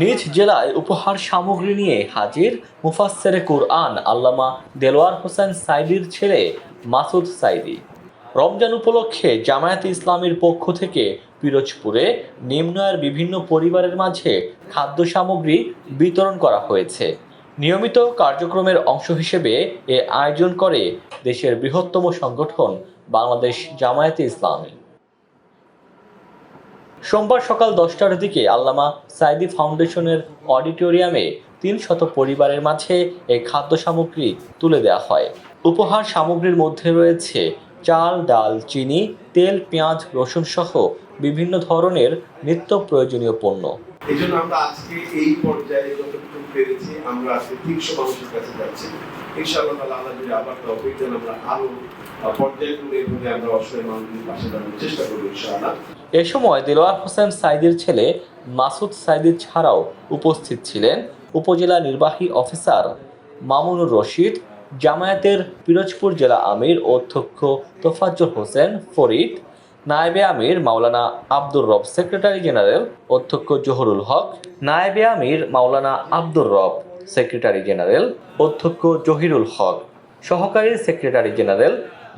নিজ জেলায় উপহার সামগ্রী নিয়ে হাজির মুফাসসিরে কুরআন আল্লামা দেলোয়ার হোসেন সাইদির ছেলে মাসুদ সাইদি। রমজান উপলক্ষে জামায়াতে ইসলামীর পক্ষ থেকে পিরোজপুরে নিম্ন আয়ের বিভিন্ন পরিবারের মাঝে খাদ্য সামগ্রী বিতরণ করা হয়েছে। নিয়মিত কার্যক্রমের অংশ হিসেবে এ আয়োজন করে দেশের বৃহত্তম সংগঠন বাংলাদেশ জামায়াতে ইসলামী। সোমবার সকাল 10টার দিকে আল্লামা সাইদি ফাউন্ডেশনের অডিটোরিয়ামে 300 পরিবারের মাঝে এই খাদ্য সামগ্রী তুলে দেওয়া হয়। উপহার সামগ্রীর মধ্যে রয়েছে চাল, ডাল, চিনি, তেল, পেঁয়াজ, রসুন সহ বিভিন্ন ধরনের নিত্য প্রয়োজনীয় পণ্য। এই জন্য আমরা আজকে এই পর্যায়ে যতটুকু পেরেছি আমরা আজকে 300 মানুষের কাছে যাচ্ছি। ইনশাআল্লাহ আল্লাহ যদি আবার তৌফিক দেন আমরা আরো পর্যায়ক্রমে আমরা অসহায় মানুষদের পাশে দাঁড়ানোর চেষ্টা করব ইনশাআল্লাহ। এ সময় দেলোয়ার হোসেন সাইদির ছেলে মাসুদ সাইদি ছাড়াও উপস্থিত ছিলেন উপজেলা নির্বাহী অফিসার মামুনুর রশিদ, জামায়াতের পিরোজপুর জেলা আমির অধ্যক্ষ তোফাজ্জল হোসেন ফরিদ, নায়েবে আমির মাওলানা আব্দুর রব, সেক্রেটারি জেনারেল অধ্যক্ষ জহুরুল হক, নায়েবে আমির মাওলানা আব্দুর রব, সেক্রেটারি জেনারেল অধ্যক্ষ জহিরুল হক, সহকারী সেক্রেটারি জেনারেল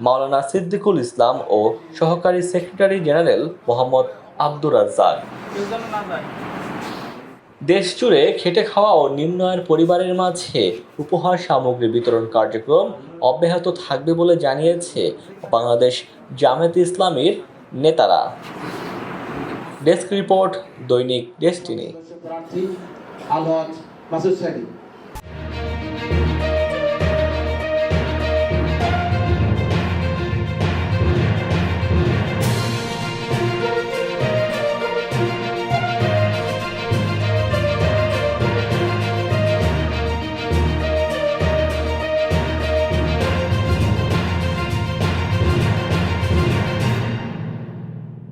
মাওলানা সিদ্দিকুল ইসলাম ও সহকারী সেক্রেটারি জেনারেল মোহাম্মদ আব্দুর রাজ্জাক। দেশজুড়ে খেটে খাওয়া ও নিম্ন আয়ের পরিবারের মাঝে উপহার সামগ্রী বিতরণ কার্যক্রম অব্যাহত থাকবে বলে জানিয়েছে বাংলাদেশ জামায়াতে ইসলামীর নেতারা। ডেস্ক রিপোর্ট, দৈনিক ডেস্টিনি।